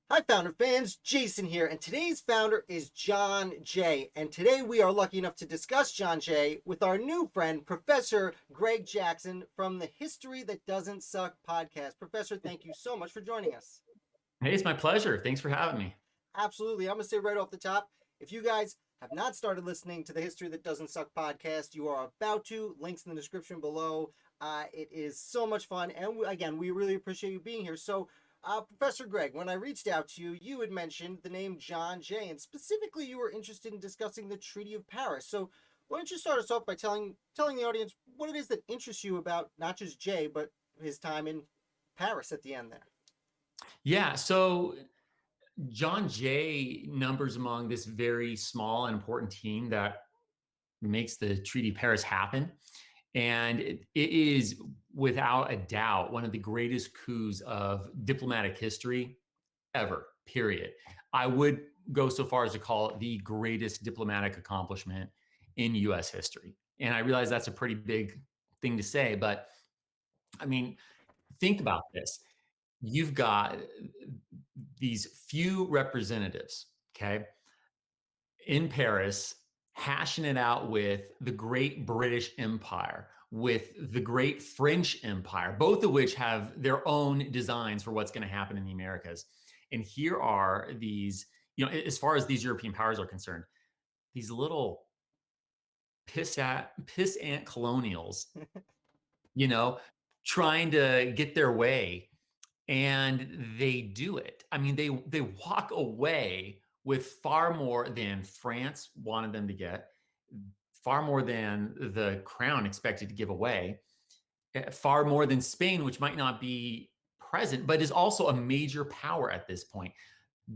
Hi, founder fans. Jason here, and today's founder is John Jay. And today we are lucky enough to discuss John Jay with our new friend, Professor Greg Jackson from the History That Doesn't Suck podcast. Professor, thank you so much for joining us. Hey, it's my pleasure. Thanks for having me. Absolutely. I'm going to say right off the top, if you guys have not started listening to the History That Doesn't Suck podcast, you are about to. Links in the description below. It is so much fun. And again, we really appreciate you being here. So, Professor Greg, when I reached out to you, you had mentioned the name John Jay, and specifically you were interested in discussing the Treaty of Paris. So, why don't you start us off by telling the audience what it is that interests you about not just Jay, but his time in Paris at the end there? Yeah, so John Jay numbers among this very small and important team that makes the Treaty of Paris happen. And it is without a doubt one of the greatest coups of diplomatic history ever, period. I would go so far as to call it the greatest diplomatic accomplishment in US history. And I realize that's a pretty big thing to say, but I mean, think about this. You've got these few representatives, okay, in Paris, hashing it out with the great British Empire, with the great French Empire, both of which have their own designs for what's going to happen in the Americas. And here are these, as far as these European powers are concerned, these little piss ant colonials, you know, trying to get their way, and they do it. I mean, they walk away with far more than France wanted them to get, far more than the crown expected to give away, far more than Spain, which might not be present, but is also a major power at this point.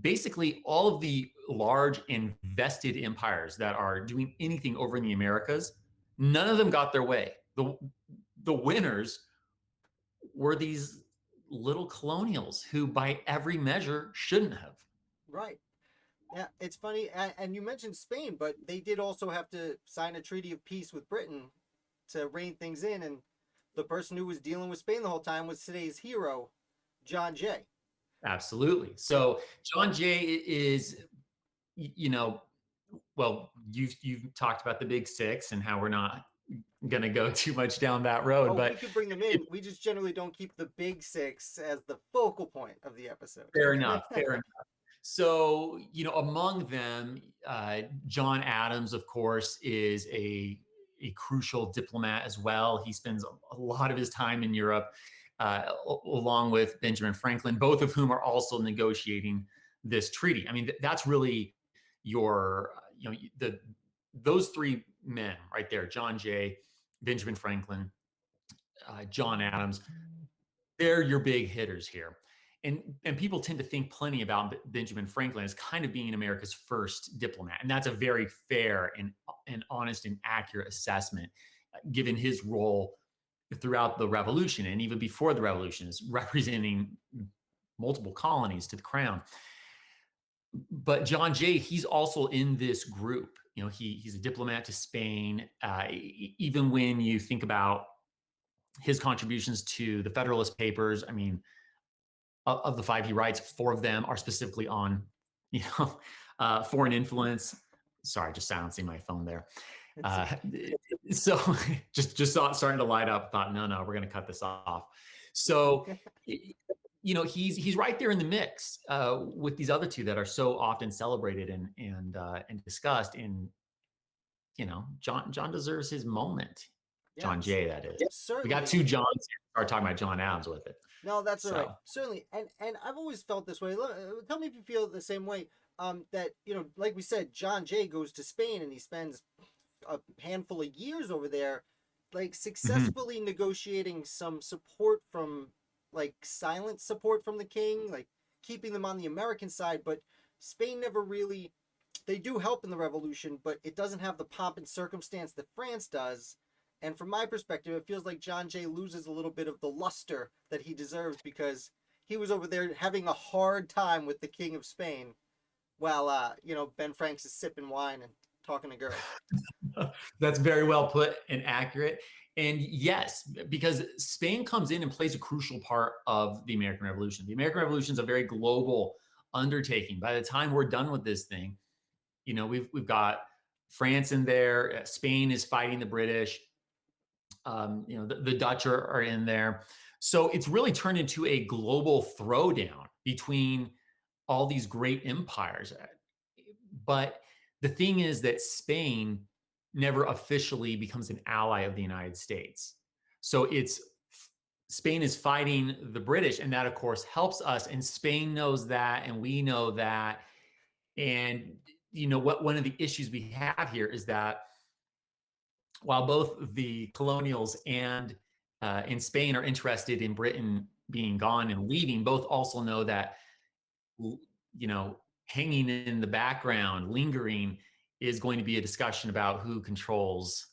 Basically, all of the large invested empires that are doing anything over in the Americas, none of them got their way. The winners were these little colonials who, by every measure, shouldn't have. Right. Yeah, it's funny, and you mentioned Spain, but they did also have to sign a treaty of peace with Britain to rein things in, and the person who was dealing with Spain the whole time was today's hero, John Jay. Absolutely. So John Jay is, you know, well, you've talked about the big six and how we're not going to go too much down that road, Oh, we but could bring them in. We just generally don't keep the big six as the focal point of the episode. fair enough. Fair enough. So, among them, John Adams, of course, is a crucial diplomat as well. He spends a lot of his time in Europe, along with Benjamin Franklin, both of whom are also negotiating this treaty. I mean, that's really your, those three men right there, John Jay, Benjamin Franklin, John Adams, they're your big hitters here. And people tend to think plenty about Benjamin Franklin as kind of being America's first diplomat. And that's a very fair and honest and accurate assessment, given his role throughout the revolution and even before the revolution is representing multiple colonies to the crown. But John Jay, he's also in this group. He's a diplomat to Spain. Even when you think about his contributions to the Federalist Papers, I mean, of the five he writes, four of them are specifically on, foreign influence. Sorry, just silencing my phone there. So just starting to light up. Thought, no, we're going to cut this off. So, he's right there in the mix with these other two that are so often celebrated and discussed. And John deserves his moment. Yeah, John Jay, that is. certainly. We got two Johns here. Start talking about John Adams with it. No, that's all right. Certainly, and I've always felt this way. Tell me if you feel the same way. That like we said, John Jay goes to Spain and he spends a handful of years over there, like successfully negotiating some support from, like, silent support from the king, like keeping them on the American side. But Spain never really. They do help in the revolution, but it doesn't have the pomp and circumstance that France does. And from my perspective, it feels like John Jay loses a little bit of the luster that he deserves because he was over there having a hard time with the King of Spain while, Ben Franks is sipping wine and talking to girls. That's very well put and accurate. And yes, because Spain comes in and plays a crucial part of the American Revolution. The American Revolution is a very global undertaking. By the time we're done with this thing, we've got France in there, Spain is fighting the British, the Dutch are in there. So it's really turned into a global throwdown between all these great empires. But the thing is that Spain never officially becomes an ally of the United States. So it's Spain is fighting the British, and that, of course, helps us. And Spain knows that, and we know that. And what one of the issues we have here is that while both the colonials and in Spain are interested in Britain being gone and leaving, both also know that you know hanging in the background, lingering, is going to be a discussion about who controls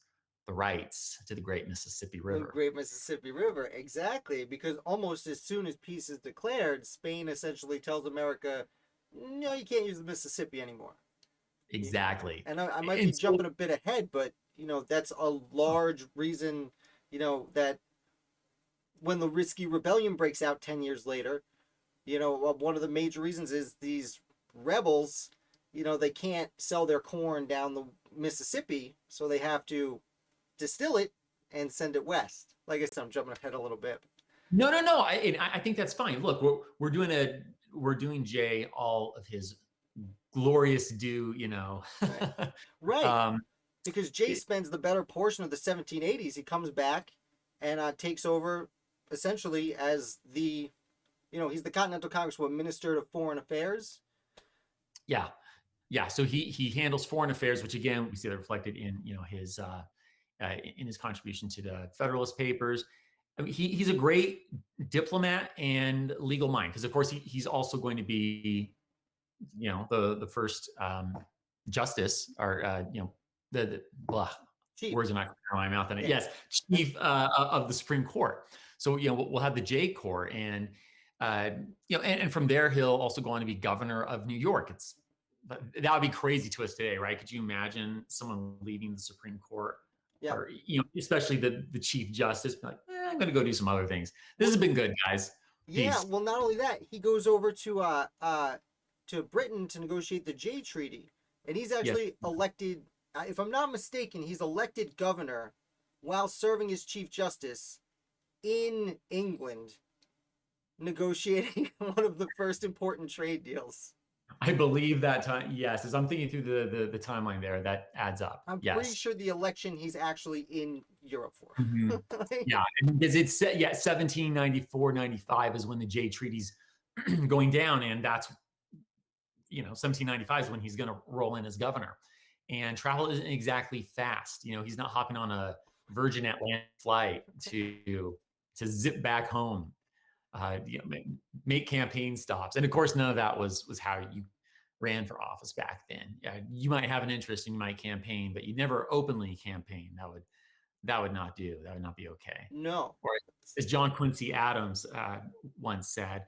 the rights to the Great Mississippi The River. Great Mississippi River, exactly, because almost as soon as peace is declared, Spain essentially tells America, no, you can't use the Mississippi anymore. Exactly. And I might be And so, jumping a bit ahead, but that's a large reason, that when the Risky Rebellion breaks out 10 years later, one of the major reasons is these rebels, they can't sell their corn down the Mississippi, so they have to distill it and send it west. Like I said, I'm jumping ahead a little bit. no. I think that's fine. Look, we're doing Jay all of his glorious due. Right. Right. um, Because Jay spends the better portion of the 1780s. He comes back and takes over essentially as he's the Continental Congress, Minister of Foreign Affairs. yeah, yeah. So he handles foreign affairs, which again we see that reflected in his in his contribution to the Federalist Papers. I mean, he's a great diplomat and legal mind because, of course, he's also going to be, the first justice, or the blah, Chief. words are not coming out of my mouth. And Yeah. yes, chief of the Supreme Court. So we'll have the J Court, and and from there he'll also go on to be governor of New York. That would be crazy to us today, right? Could you imagine someone leaving the Supreme Court? Yeah. Or especially the chief justice, like, I'm going to go do some other things. This has been good, guys. Yeah. Peace. Well, not only that, he goes over to Britain to negotiate the Jay Treaty, and he's actually elected. If I'm not mistaken, he's elected governor while serving as chief justice in England, negotiating one of the first important trade deals. I believe that time. Yes, as I'm thinking through the timeline there, that adds up. I'm Yes. pretty sure the election he's actually in Europe for. Mhm. Yeah, because it's 1794, 95 is when the Jay Treaty's going down, and that's 1795 is when he's going to roll in as governor. And travel isn't exactly fast. He's not hopping on a Virgin Atlantic flight to zip back home. Make campaign stops, and of course, none of that was how you ran for office back then. You might have an interest and you might campaign, but you never openly campaign. That would not do. That would not be okay. No. Or as John Quincy Adams once said,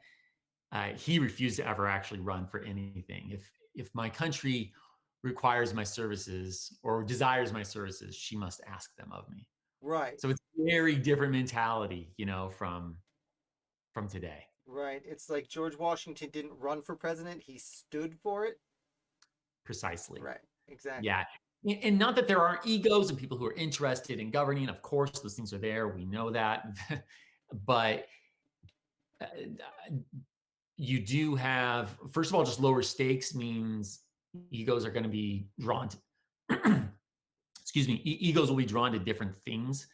he refused to ever actually run for anything. If my country requires my services or desires my services, she must ask them of me. Right. So it's a very different mentality, from today. Right. It's like George Washington didn't run for president, he stood for it. Precisely. Right. Exactly. Yeah. And not that there aren't egos and people who are interested in governing. Of course, those things are there. We know that. But you do have, first of all, just lower stakes means egos are going to be drawn to, excuse me, egos will be drawn to different things.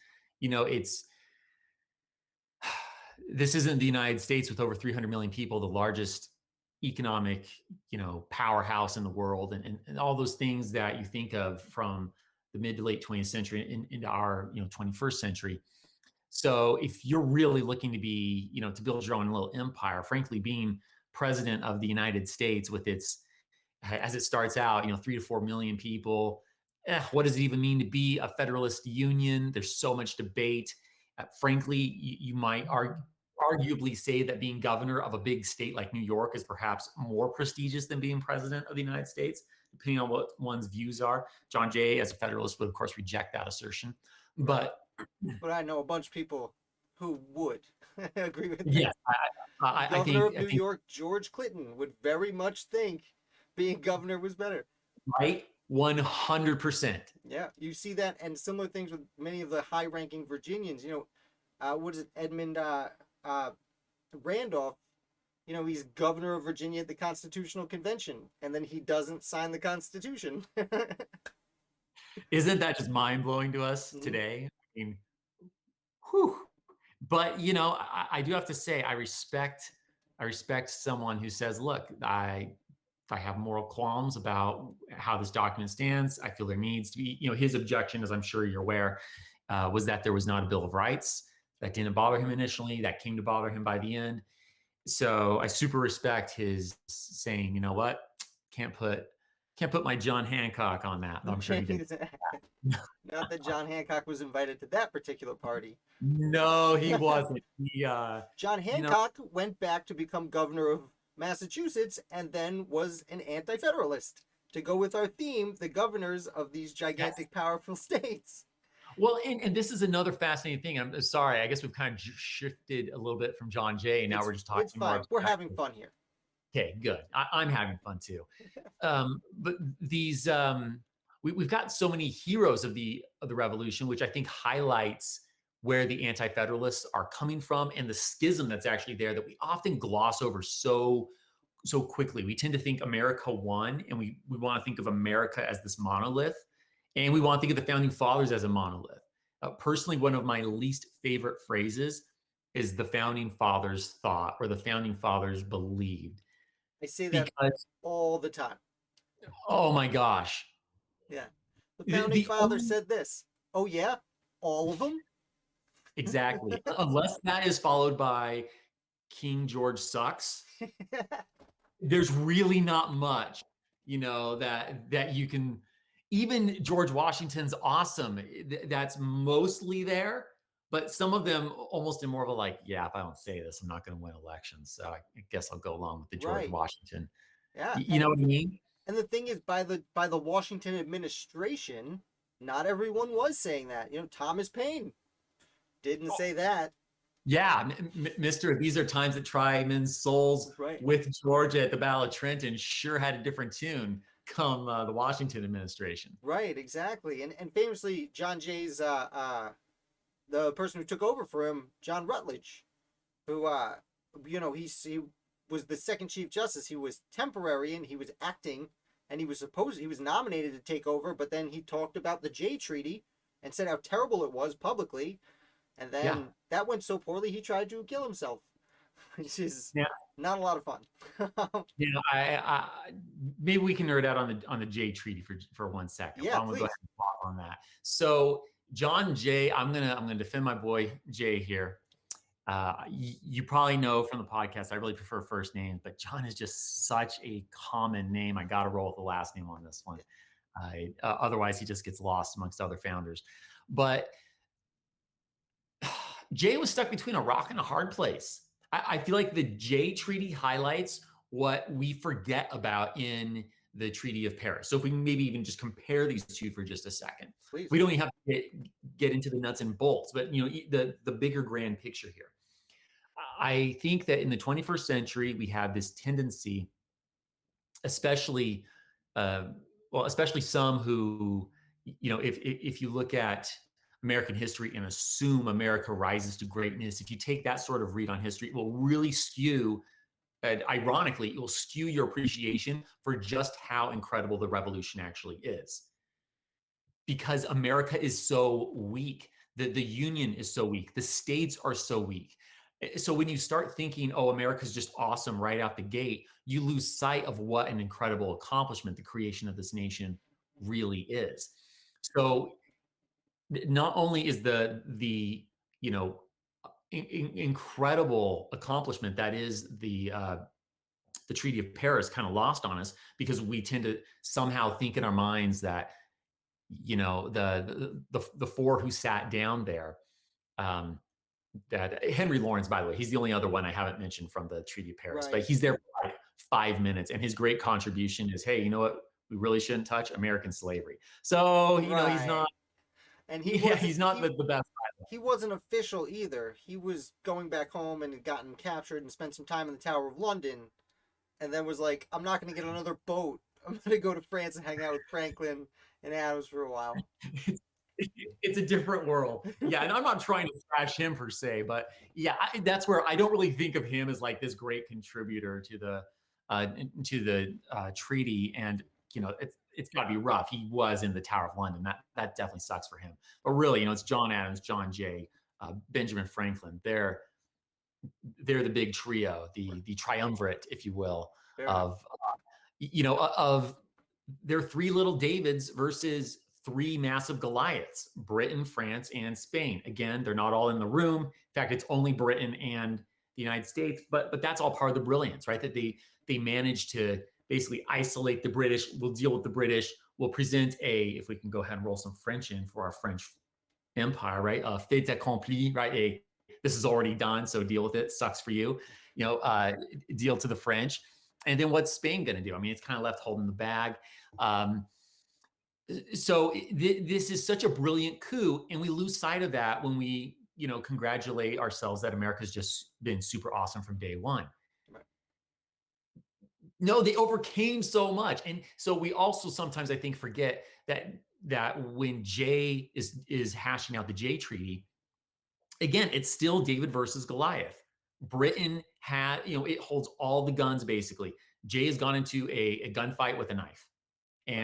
This isn't the United States with over 300 million people, the largest economic, powerhouse in the world, and all those things that you think of from the mid to late 20th century into our, 21st century. So if you're really looking to be, to build your own little empire, frankly, being president of the United States with its, as it starts out, 3 to 4 million people, what does it even mean to be a federalist union? There's so much debate. Frankly, you might arguably say that being governor of a big state like New York is perhaps more prestigious than being president of the United States, depending on what one's views are. John Jay, as a Federalist, would of course reject that assertion. But I know a bunch of people who would agree with that. Yes, I Governor think of New York George Clinton would very much think being governor was better. right, 100%. Yeah, you see that, and similar things with many of the high-ranking Virginians. What is it, Edmund Randolph? He's governor of Virginia at the Constitutional Convention, and then he doesn't sign the Constitution. Isn't that just mind blowing to us Mhm. today? I mean, whew. But I do have to say, I respect someone who says, "Look, I have moral qualms about how this document stands. I feel there needs to be." His objection, as I'm sure you're aware, was that there was not a Bill of Rights. That didn't bother him initially. That came to bother him by the end. So I super respect his saying, "You know what? Can't put can't put my John Hancock on that." I'm sure he did. Not that John Hancock was invited to that particular party. No, he wasn't. John You know, Hancock went back to become governor of Massachusetts and then was an anti federalist. To go with our theme, the governors of these yes. gigantic, powerful states. Well, and this is another fascinating thing. I'm sorry. I guess we've kind of shifted a little bit from John Jay, and now It's we're just it's talking more fine. We're abstract. having fun here. Okay, good. I'm having fun too. But these we've got so many heroes of the revolution, which I think highlights where the anti-federalists are coming from and the schism that's actually there that we often gloss over so quickly. We tend to think America won, and we want to think of America as this monolith, and we want to think of the founding fathers as a monolith. Personally, one of my least favorite phrases is the founding fathers thought or the founding fathers believed, I say that because all the time. oh my gosh, Yeah. The the, founding the father only, said this. Oh, yeah? All of them? exactly, unless that is followed by King George sucks, there's really not much, that you can. Even George Washington's awesome. That's mostly there, but some of them almost in more of a like, yeah, if I don't say this, I'm not going to win elections. So I guess I'll go along with the George Right. Washington. Yeah. You know what I mean? And the thing is, by the Washington administration, not everyone was saying that. Thomas Paine didn't say that. Yeah, Mister. These are times that try men's souls. Right. With Georgia at the Battle of Trenton, sure had a different tune come the Washington administration. Right, exactly. And famously, John Jay's the person who took over for him, John Rutledge, who he was the second Chief Justice. He was temporary and he was acting, and he was nominated to take over, but then he talked about the Jay Treaty and said how terrible it was publicly, and Yeah, then that went so poorly he tried to kill himself, which is yeah. not a lot of fun. I maybe we can nerd out on the Jay Treaty for 1 second. Yeah, I'm gonna go ahead please. and talk on that. So John Jay, I'm gonna defend my boy Jay here. You probably know from the podcast, I really prefer first names, but John is just such a common name. I got to roll with the last name on this one. Otherwise, he just gets lost amongst other founders. But Jay was stuck between a rock and a hard place. I feel like the Jay Treaty highlights what we forget about in the Treaty of Paris. So if we can maybe even just compare these two for just a second, Please. we don't even have to get into the nuts and bolts, but the bigger grand picture here. I think that in the 21st century, we have this tendency, especially, especially some who, if you look at American history and assume America rises to greatness, if you take that sort of read on history, it will really skew. Ironically, it will skew your appreciation for just how incredible the revolution actually is, because America is so weak. The Union is so weak. The states are so weak. So when you start thinking, oh, America's just awesome right out the gate, you lose sight of what an incredible accomplishment the creation of this nation really is. So not only is the incredible accomplishment that is the Treaty of Paris kind of lost on us, because we tend to somehow think in our minds that the four who sat down there, that Henry Lawrence, by the way, he's the only other one I haven't mentioned from the Treaty of Paris, but Right. he's there for like 5 minutes, and his great contribution is, hey, you know what? We really shouldn't touch American slavery. So he's Right. not, And he yeah, wasn't he's not he the best. he wasn't official either. He was going back home and had gotten captured and spent some time in the Tower of London, and then was like, I'm not going to get another boat. I'm going to go to France and hang out with Franklin and Adams for a while. It's a different world. Yeah, and I'm not trying to trash him per se, but yeah, that's where I don't really think of him as like this great contributor uh, to the treaty. And it's got to be rough. He was in the Tower of London. That definitely sucks for him. But really, it's John Adams, John Jay, Benjamin Franklin. They're the big trio, the triumvirate, if you will, Fair enough. of of their three little Davids versus three massive Goliaths: Britain, France, and Spain. Again, they're not all in the room. In fact, it's only Britain and the United States. But that's all part of the brilliance, right? That they managed to basically isolate the British. We'll deal with the British. We'll present if we can go ahead and roll some French in for our French Empire, right? Fait accompli, right? This is already done, so deal with it. Sucks for you, deal to the French. And then what's Spain going to do? I mean, it's kind of left holding the bag. Um, so this is such a brilliant coup, and we lose sight of that when we, congratulate ourselves that America's just been super awesome from day one. Right. No, they overcame so much, and so we also sometimes I think forget that when Jay is hashing out the Jay Treaty, again, it's still David versus Goliath. Britain had, it holds all the guns basically. Jay has gone into a gunfight with a knife. Right.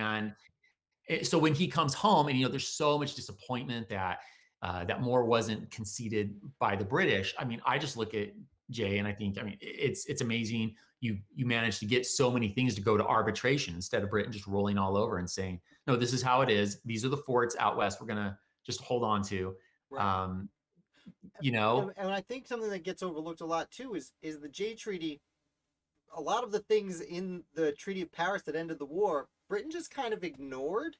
And so when he comes home, and there's so much disappointment that more wasn't conceded by the British. I mean, I just look at Jay and I think, I mean, it's amazing. You managed to get so many things to go to arbitration instead of Britain just rolling all over and saying, no, this is how it is. These are the forts out west. We're gonna just hold on to. Right. Um, And I think something that gets overlooked a lot too is the Jay Treaty. A lot of the things in the Treaty of Paris that ended the war, Britain just kind of ignored.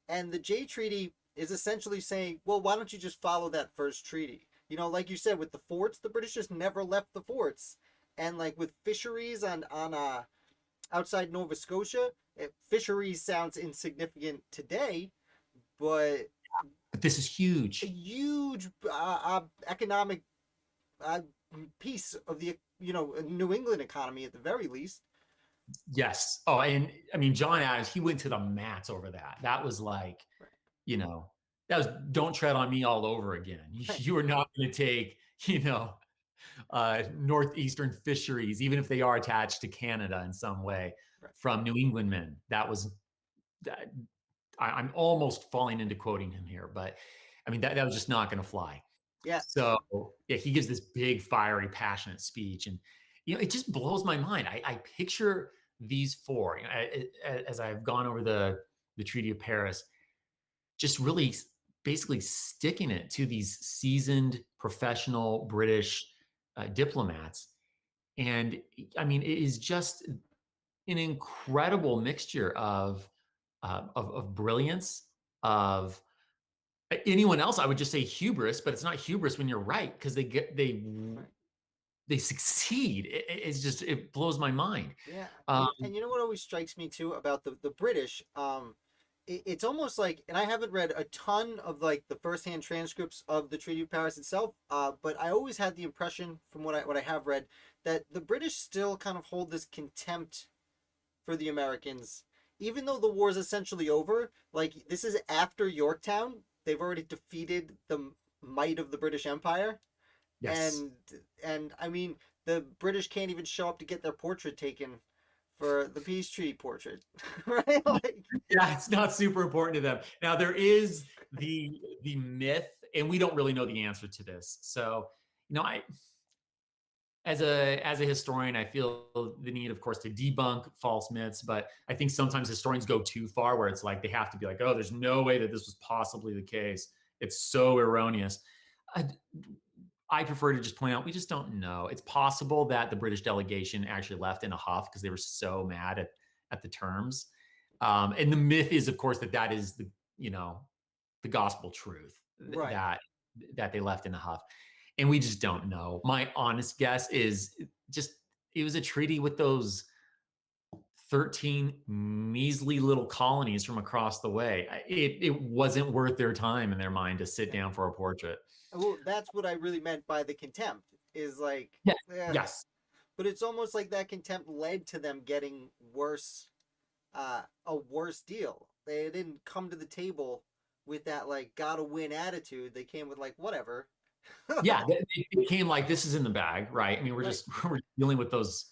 And the Jay Treaty is essentially saying, well, why don't you just follow that first treaty? Like you said, with the forts, the British just never left the forts. And like with fisheries on outside Nova Scotia, fisheries sounds insignificant today, but but this is a huge. huge economic uh, piece of the New England economy at the very least. Yes. Oh, and I mean, John Adams, he went to the mats over that. That was like, Right. you know, that was don't tread on me all over again. Right. You are not going to take, northeastern fisheries, even if they are attached to Canada in some way, Right. from New England men. That was that. I'm almost falling into quoting him here, but I mean that was just not going to fly. Yeah. So yeah, he gives this big, fiery, passionate speech, and it just blows my mind. I picture these four, as I've gone over the Treaty of Paris, just really basically sticking it to these seasoned, professional British diplomats, and I mean, it is just an incredible mixture of brilliance, of anyone else I would just say hubris, but it's not hubris when you're right, because Right. they succeed. It's just, it blows my mind. Yeah. um And you know what always strikes me too about the British? It's almost like, and I haven't read a ton of like the firsthand transcripts of the Treaty of Paris itself, but I always had the impression from what I have read that the British still kind of hold this contempt for the Americans, even though the war is essentially over. Like this is after Yorktown. They've already defeated the might of the British Empire, yes. and and I mean the British can't even show up to get their portrait taken for the peace treaty portrait, right? Like, Yeah, it's not super important to them. Now there is the myth, and we don't really know the answer to this. So, I as a historian, I feel the need, of course, to debunk false myths, but I think sometimes historians go too far, where it's like they have to be like, oh, there's no way that this was possibly the case. It's so erroneous. I, I prefer to just point out we just don't know. It's possible that the British delegation actually left in a huff because they were so mad at the terms. And the myth is, of course, that is the gospel truth, right. that they left in a huff, and we just don't know. My honest guess is just it was a treaty with those 13 measly little colonies from across the way. It wasn't worth their time in their mind to sit Yeah. down for a portrait. Well, that's what I really meant by the contempt. Is like, Yeah. eh. Yes. But it's almost like that contempt led to them getting worse, a worse deal. They didn't come to the table with that like gotta win attitude. They came with like whatever. Yeah, it became like this is in the bag, right? I mean, we're Right. just we're dealing with those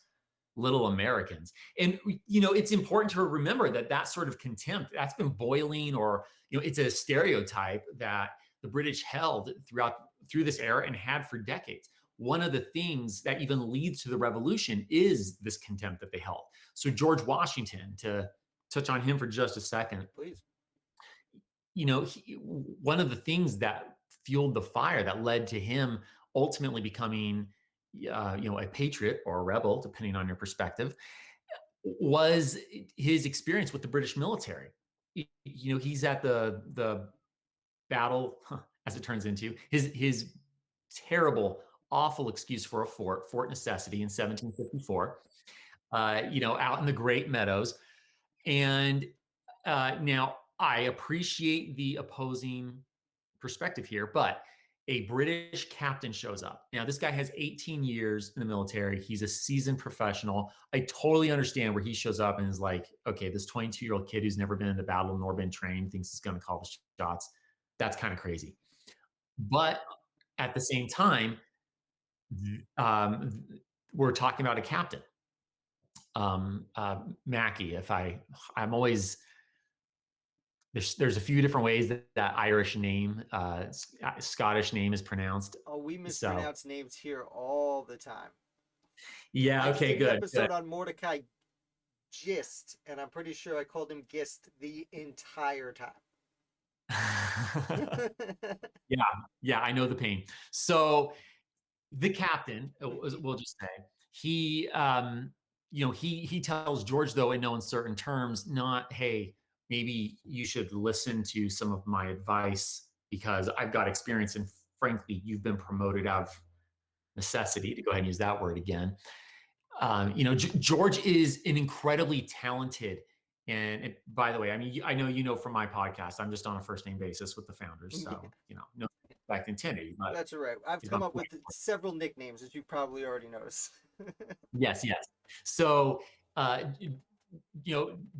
little Americans, and it's important to remember that that sort of contempt that's been boiling, or it's a stereotype that the British held through this era and had for decades. One of the things that even leads to the revolution is this contempt that they held. So George Washington, to touch on him for just a second, Please. one of the things that fueled the fire that led to him ultimately becoming, a patriot or a rebel, depending on your perspective, was his experience with the British military. He's at the battle, as it turns into his terrible, awful excuse for a Fort Necessity in 1754. Out in the Great Meadows, and now I appreciate the opposing perspective here, but a British captain shows up. Now, this guy has 18 years in the military. He's a seasoned professional. I totally understand where he shows up and is like, okay, this 22-year-old kid who's never been in the battle nor been trained thinks he's going to call the shots. That's kind of crazy. But at the same time, um, we're talking about a captain, Mackie. I'm always there's a few different ways that Irish name, Scottish name is pronounced. Oh, we So mispronounce names here all the time. yeah, I just okay, did an good, good. episode on Mordecai Gist, and I'm pretty sure I called him Gist the entire time. Yeah, yeah, I know the pain. So the captain, we'll just say, he, he tells George, though, in no uncertain terms, not, hey, maybe you should listen to some of my advice because I've got experience, and frankly, you've been promoted out of necessity, to go ahead and use that word again. George is an incredibly talented, and by the way, I mean, I know from my podcast, I'm just on a first name basis with the founders, so no respect intended. But That's all right. I've he's come my up with several nicknames, as you probably already noticed. yes, yes. So,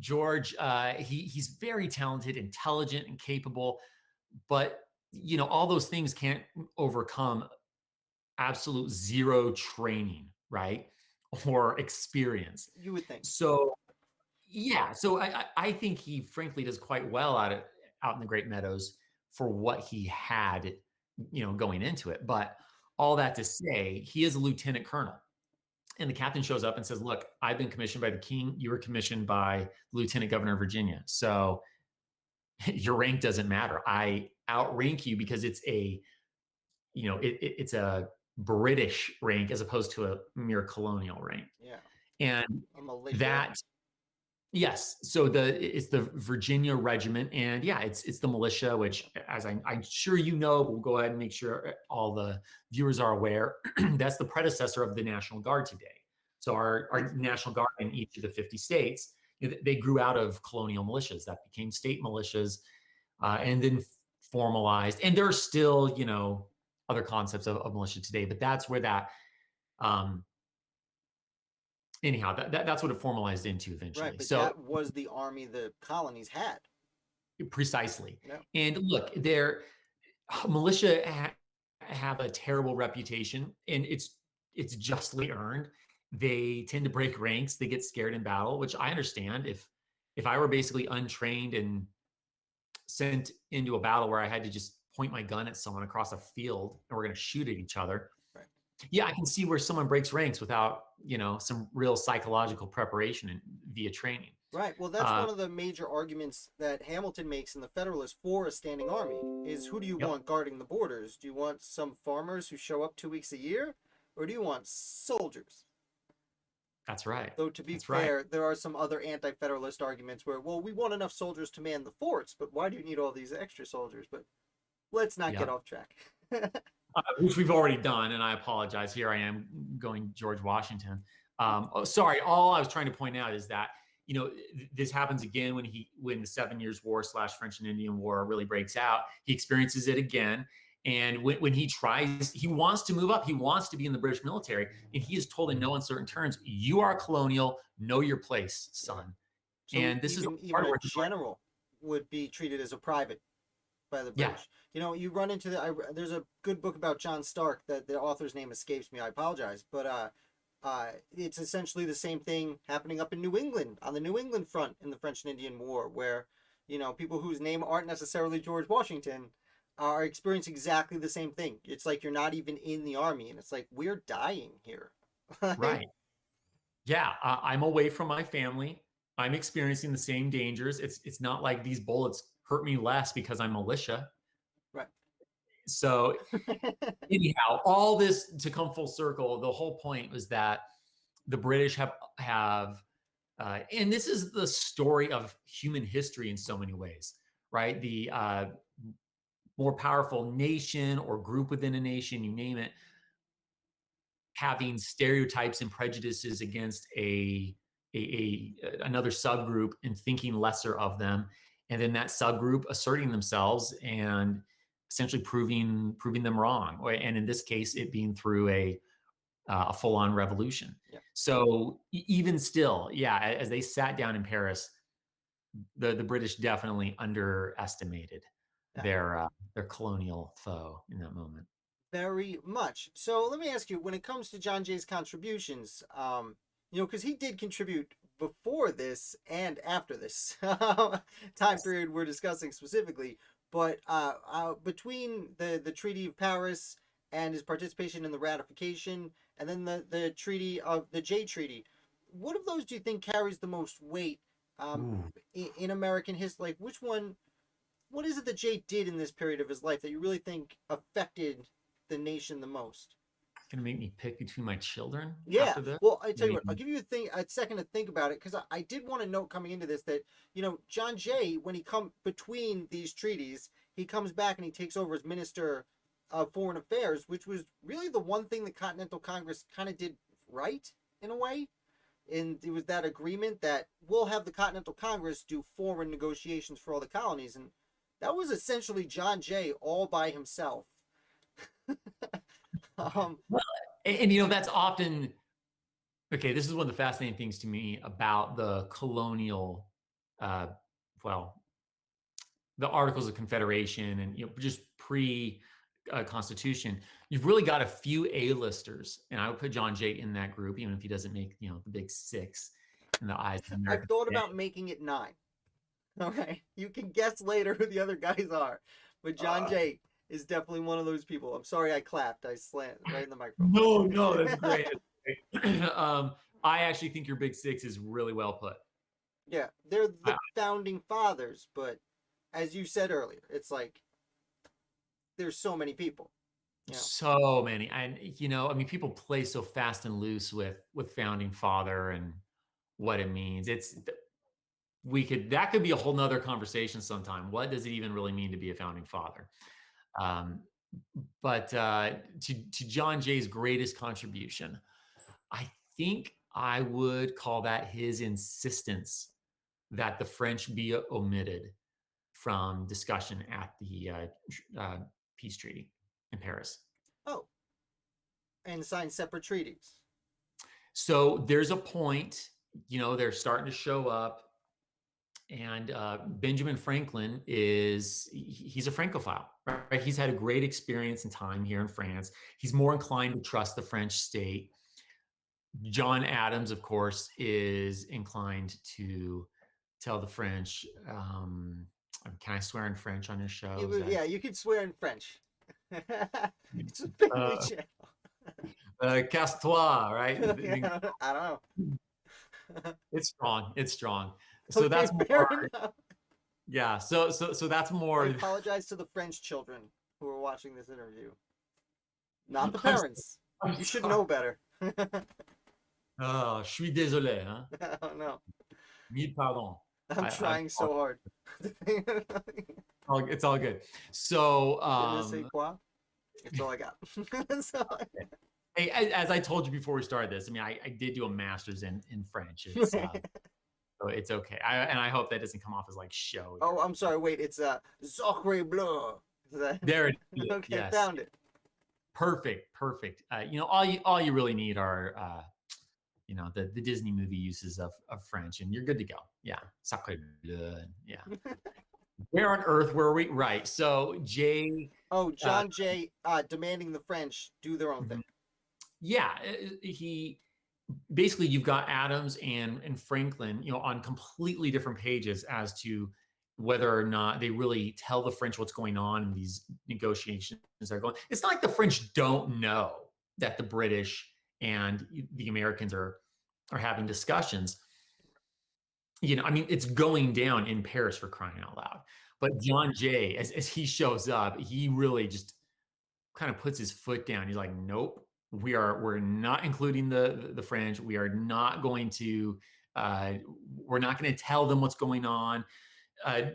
George, he's very talented, intelligent, and capable, but all those things can't overcome absolute zero training, right, or experience. You would think. So, yeah, so I think he frankly does quite well out in the Great Meadows for what he had, going into it. But all that to say, he is a lieutenant colonel. And the captain shows up and says, look, I've been commissioned by the king. You were commissioned by the lieutenant governor of Virginia. So your rank doesn't matter. I outrank you because it's it's a British rank as opposed to a mere colonial rank. Yeah. And A militia? that, yes. So it's the Virginia Regiment. And yeah, it's the militia, which, as I'm sure we'll go ahead and make sure all the viewers are aware, that's the predecessor of the National Guard today. So our National Guard in each of the 50 states, they grew out of colonial militias that became state militias, and then formalized. And there are still, other concepts of militia today, but that's where that, anyhow, that's what it formalized into eventually. Right, but So that was the army the colonies had. precisely. Yeah. And look, militia have a terrible reputation, and it's justly earned. They tend to break ranks. They get scared in battle, which I understand. If I were basically untrained and sent into a battle where I had to just point my gun at someone across a field and we're going to shoot at each other, Right. yeah, I can see where someone breaks ranks without some real psychological preparation and via training. Right. Well, that's one of the major arguments that Hamilton makes in the Federalist for a standing army is who do you Yep. want guarding the borders? Do you want some farmers who show up 2 weeks a year, or do you want soldiers? That's right. Though to be That's fair, right. there are some other anti-federalist arguments where, well, we want enough soldiers to man the forts, but why do you need all these extra soldiers? But let's not get off track. Which we've already done, and I apologize. Here I am going George Washington. Sorry. All I was trying to point out is that this happens again when the 7 Years' War / French and Indian War really breaks out. He experiences it again, And when he tries, he wants to move up. He wants to be in the British military. And he is told in no uncertain terms, you are colonial, know your place, Yeah. son. So And this is the even part a where he's like, general would be treated as a private by the yeah, British. You know, you run into there's a good book about John Stark that the author's name escapes me. I apologize, but it's essentially the same thing happening up in New England on the New England front in the French and Indian War, where people whose name aren't necessarily George Washington are experiencing exactly the same thing. It's like you're not even in the army, and it's like we're dying here. right. Yeah, I'm away from my family. I'm experiencing the same dangers. It's not like these bullets hurt me less because I'm militia. Right. So anyhow, all this to come full circle, the whole point was that the British have and this is the story of human history in so many ways, right? The more powerful nation or group within a nation, you name it, having stereotypes and prejudices against another subgroup and thinking lesser of them, and then that subgroup asserting themselves and essentially proving them wrong, and in this case, it being through a full on revolution. Yeah. So even still, yeah, as they sat down in Paris, the British definitely underestimated Yeah. their colonial foe in that moment. Very much. So let me ask you, when it comes to John Jay's contributions, because he did contribute before this and after this time period we're discussing specifically, but between the Treaty of Paris and his participation in the ratification, and then the treaty of the Jay Treaty, what of those do you think carries the most weight Ooh. in American history? Like, which one? What is it that Jay did in this period of his life that you really think affected the nation the most? Gonna make me pick between my children Yeah. after this? Well, I tell you Maybe. what, I'll give you a second to think about it, because I did want to note coming into this that John Jay, when he come between these treaties, he comes back and he takes over as Minister of Foreign Affairs, which was really the one thing the Continental Congress kind of did right in a way. And it was that agreement that we'll have the Continental Congress do foreign negotiations for all the colonies, and that was essentially John Jay all by himself. um, Well, that's often okay. This is one of the fascinating things to me about the colonial, uh, well, the Articles of Confederation, and just pre Constitution. You've really got a few A-listers, and I would put John Jay in that group, even if he doesn't make the big six in the eyes of I've Americans thought today. about making it 9. Okay, you can guess later who the other guys are, but John Uh, Jay is definitely one of those people. I'm sorry I clapped. I slammed right in the microphone. no, that's great. That's great. I actually think your big six is really well put. Yeah, they're I, the founding fathers, but as you said earlier, it's like there's so many people. so many, and I mean, people play so fast and loose with founding father and what it means. That could be a whole nother conversation sometime. What does it even really mean to be a founding father? Um, but to John Jay's greatest contribution, I think I would call that his insistence that the French be omitted from discussion at the peace treaty in Paris. Oh, and sign separate treaties. So there's a point, they're starting to show up, and Benjamin Franklin he's a Francophile, right? He's had a great experience and time here in France. He's more inclined to trust the French state. John Adams, of course, is inclined to tell the French. Can I swear in French on your show? Is that Yeah, you can swear in French. It's a family uh, channel. casse-toi, right? I don't know. It's strong. It's strong. So Okay, that's fair more. enough. Yeah. So that's I more. apologize to the French children who are watching this interview. Not the I'm, parents. I'm You should sorry. know better. Oh, je suis désolé. Hein? I don't know. Mille pardon. I'm trying so hard. It's all good. So, Je ne sais quoi. That's all I got. hey, as I told you before we started this, I mean, I did do a master's in French. So it's okay. And I hope that doesn't come off as like show. Oh, I'm sorry. Wait, it's Sacre Bleu. Is that There it is. okay? Yes. Found it. Perfect. Perfect. All you really need are the Disney movie uses of French, and you're good to go. Yeah. Sacre bleu. Yeah. Where on earth were we? Right. So Jay, Oh, uh, John Jay demanding the French do their own thing. mhm. Yeah, he basically you've got Adams and Franklin, on completely different pages as to whether or not they really tell the French what's going on in these negotiations are going. It's not like the French don't know that the British and the Americans are having discussions. I mean, it's going down in Paris for crying out loud. But John Jay, as he shows up, he really just kind of puts his foot down. He's like, nope, we're not including the French. We are not going to uh, we're not going to tell them what's going on.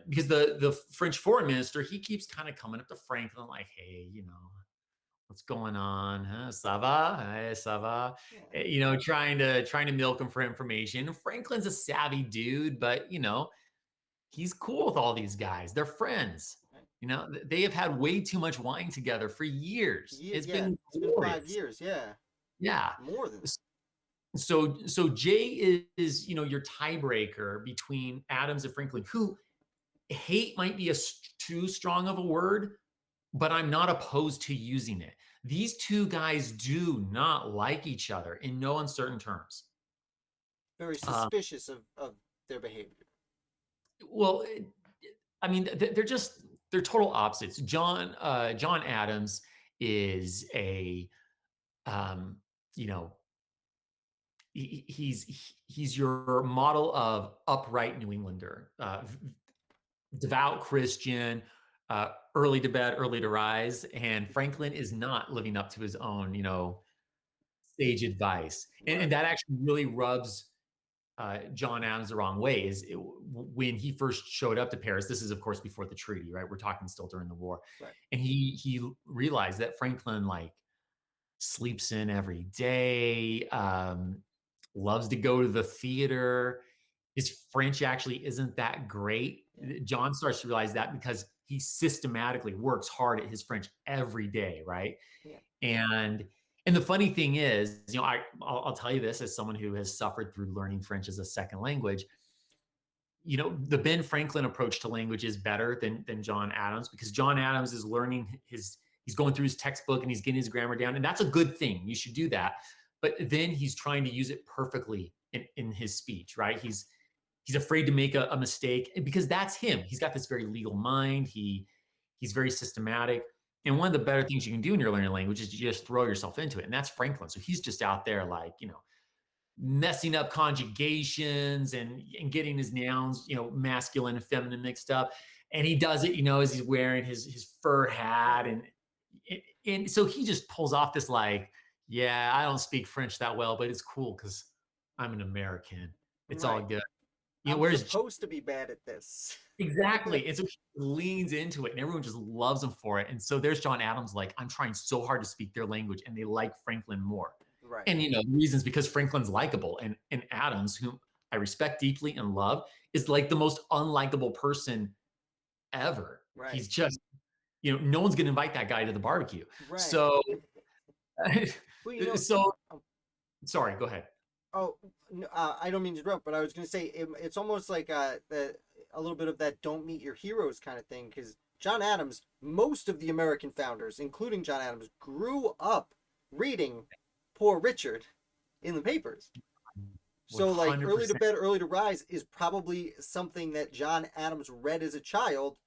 Because the French foreign minister, he keeps kind of coming up to Franklin like, hey, what's going on? Huh? Ça va? Hey, ça va? Yeah. Trying to milk him for information. Franklin's a savvy dude, but he's cool with all these guys. They're friends. Right. They have had way too much wine together for years. It's Yeah. been It's been 5 glorious. years. Yeah. Yeah. More than that. So Jay is your tiebreaker between Adams and Franklin, who hate might be too strong of a word, but I'm not opposed to using it. These two guys do not like each other in no uncertain terms. Very Um, suspicious of their behavior. well, I mean, they're total opposites. John Adams is a um, you know he's your model of upright New Englander, devout Christian, early to bed, early to rise, and Franklin is not living up to his own sage advice, and Right. that actually really rubs John Adams the wrong way. When he first showed up to Paris. This is, of course, before the treaty, right? We're talking still during the war, Right. and he realized that Franklin sleeps in every day, loves to go to the theater. His French actually isn't that great. Yeah. John starts to realize that because he systematically works hard at his French every day, right? Yeah. And and the funny thing is, I'll tell you this as someone who has suffered through learning French as a second language. The Ben Franklin approach to language is better than John Adams, because John Adams is learning he's going through his textbook and he's getting his grammar down, and that's a good thing. You should do that. But then he's trying to use it perfectly in his speech, right? He's afraid to make a mistake because that's him. He's got this very legal mind. He's very systematic. And one of the better things you can do in your learning language is you just throw yourself into it. And that's Franklin. So he's just out there messing up conjugations and getting his nouns, masculine and feminine mixed up. And he does it, as he's wearing his fur hat. And so he just pulls off this yeah, I don't speak French that well, but it's cool because I'm an American. It's all Right. good. I'm Whereas supposed to be bad at this. exactly. And so he leans into it and everyone just loves him for it. And so there's John Adams, I'm trying so hard to speak their language, and they like Franklin more. Right. And the reasons because Franklin's likable, and Adams, whom I respect deeply and love, is the most unlikable person ever. Right. He's just, no one's gonna invite that guy to the barbecue. Right. So Well, so oh, sorry, go ahead. oh I don't mean to interrupt, but I was going to say it's almost like a little bit of that "don't meet your heroes" kind of thing, because John Adams, most of the American founders, including John Adams, grew up reading Poor Richard in the papers. So, like, early to 100%. bed, early to rise is probably something that John Adams read as a child,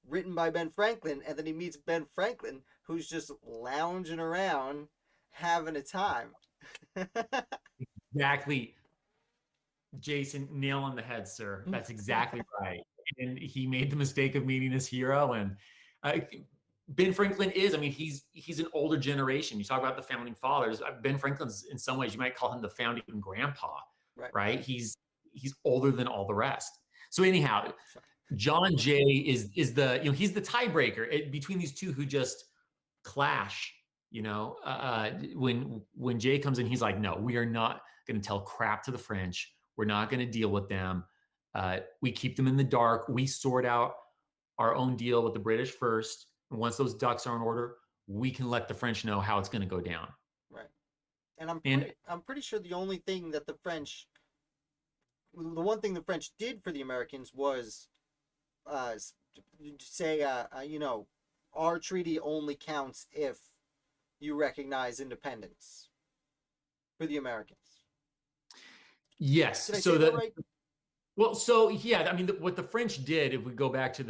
written by Ben Franklin, and then he meets Ben Franklin, who's just lounging around having a time. Exactly. Jason, nail on the head, sir. That's exactly right. And he made the mistake of meeting his hero. And uh, Ben Franklin is, I mean, he's an older generation. You talk about the founding fathers. Ben Franklin's, in some ways, you might call him the founding grandpa, Right. right? He's older than all the rest. So anyhow, John Jay is the he's the tiebreaker between these two who just clash. When Jay comes in, he's like, no, we are not going to tell crap to the French. We're not going to deal with them. We keep them in the dark. We sort out our own deal with the British first. And once those ducks are in order, we can let the French know how it's going to go down. Right. And And I'm pretty sure the only thing that the one thing the French did for the Americans was uh, say, our treaty only counts if you recognize independence for the Americans. yes, Did I so say that right? well, so yeah, I mean, what the French did, if we go back to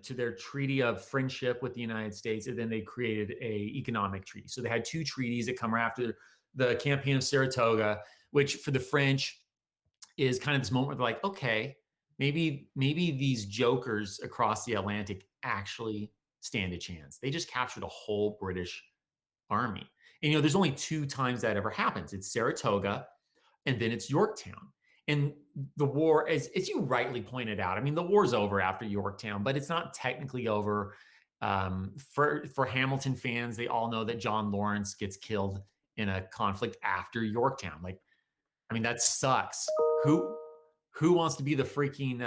to their treaty of friendship with the United States, and then they created a economic treaty. So they had two treaties that come after the campaign of Saratoga, which for the French is kind of this moment where they're like, okay, maybe these jokers across the Atlantic actually stand a chance. They just captured a whole British army. And there's only two times that ever happens. It's Saratoga, and then it's Yorktown. And the war, as you rightly pointed out, I mean, the war's over after Yorktown, but it's not technically over. For Hamilton fans, they all know that John Lawrence gets killed in a conflict after Yorktown. Like, I mean, that sucks. Who who wants to be the freaking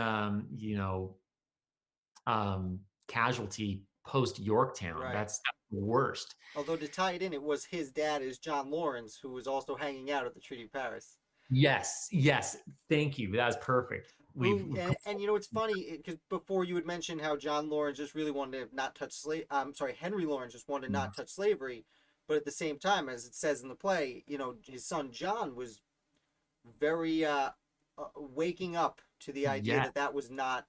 casualty post Yorktown? Right. That's the worst. Although to tie it in, it was his dad is John Lawrence, who was also hanging out at the Treaty of Paris. Yes, yes. Thank you. That was perfect. Who and it's funny because before you had mentioned how John Lawrence just really wanted to not touch Henry Lawrence just wanted to not touch slavery, but at the same time, as it says in the play, his son John was very waking up to the idea Yeah, that was not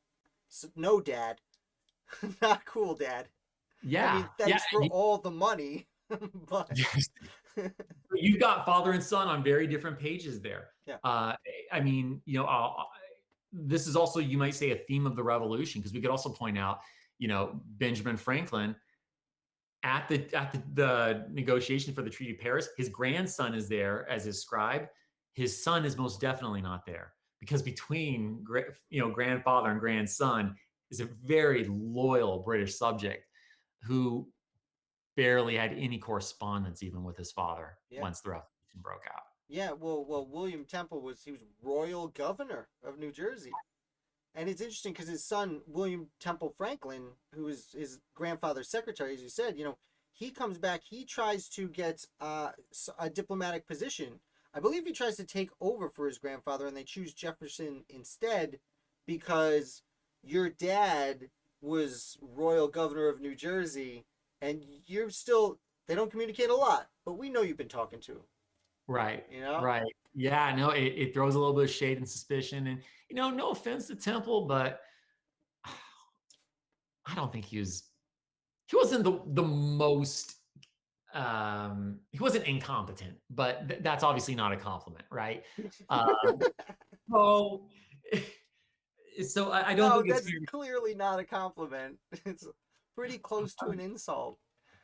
no dad, not cool, dad. I yeah, mean, yeah. thanks for all the money, but You got father and son on very different pages there. yeah, Uh, I mean, this is also, you might say, a theme of the revolution, because we could also point out, Benjamin Franklin at the negotiation for the Treaty of Paris, his grandson is there as his scribe. His son is most definitely not there, because between grandfather and grandson is a very loyal British subject who barely had any correspondence even with his father yeah. once the revolution broke out. Yeah, well, William Temple was royal governor of New Jersey, and it's interesting because his son William Temple Franklin, who is his grandfather's secretary, as you said, he comes back. He tries to get a diplomatic position. I believe he tries to take over for his grandfather, and they choose Jefferson instead because your dad was royal governor of New Jersey, and you're still. They don't communicate a lot, but we know you've been talking to him. Right, You know. right. Yeah, no, it throws a little bit of shade and suspicion. And, no offense to Temple, but I don't think he wasn't the most, he wasn't incompetent, but that's obviously not a compliment, right? So, so I don't No, think it's that's fair. clearly not a compliment. It's pretty close to an insult.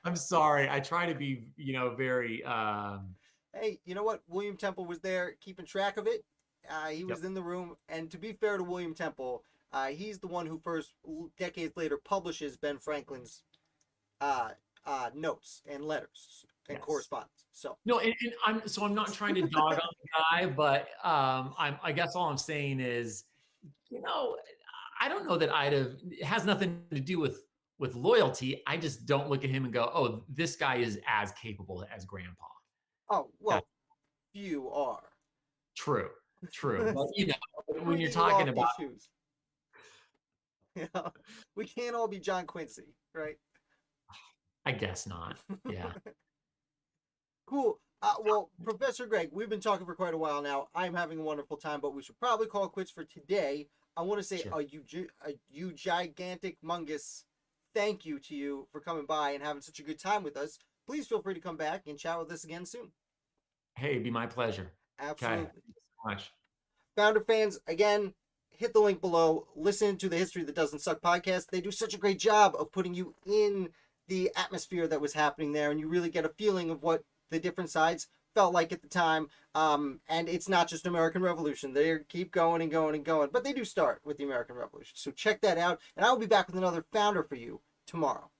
I'm sorry. I try to be, very, Hey, you know what? William Temple was there keeping track of it. He yep, was in the room. And to be fair to William Temple, he's the one who first, decades later, publishes Ben Franklin's notes and letters and yes. correspondence. So, No, and I'm not trying to dog on the guy, but I guess all I'm saying is, I don't know that it has nothing to do with loyalty. I just don't look at him and go, oh, this guy is as capable as grandpa. oh, That's well, you are. true. True. But when you're Breathing talking lofty about, shoes. We can't all be John Quincy, right? I guess not. Yeah. Cool. Well, Professor Greg, we've been talking for quite a while now. I'm having a wonderful time, but we should probably call it quits for today. I want to say Sure. you gigantic mungus thank you to you for coming by and having such a good time with us. Please feel free to come back and chat with us again soon. Hey, it'd be my pleasure. Okay. Thank Absolutely. you so much. Founder fans, again, hit the link below. Listen to the History That Doesn't Suck podcast. They do such a great job of putting you in the atmosphere that was happening there, and you really get a feeling of what the different sides felt like at the time. And it's not just American Revolution. They keep going and going and going, but they do start with the American Revolution. So check that out, and I will be back with another founder for you tomorrow.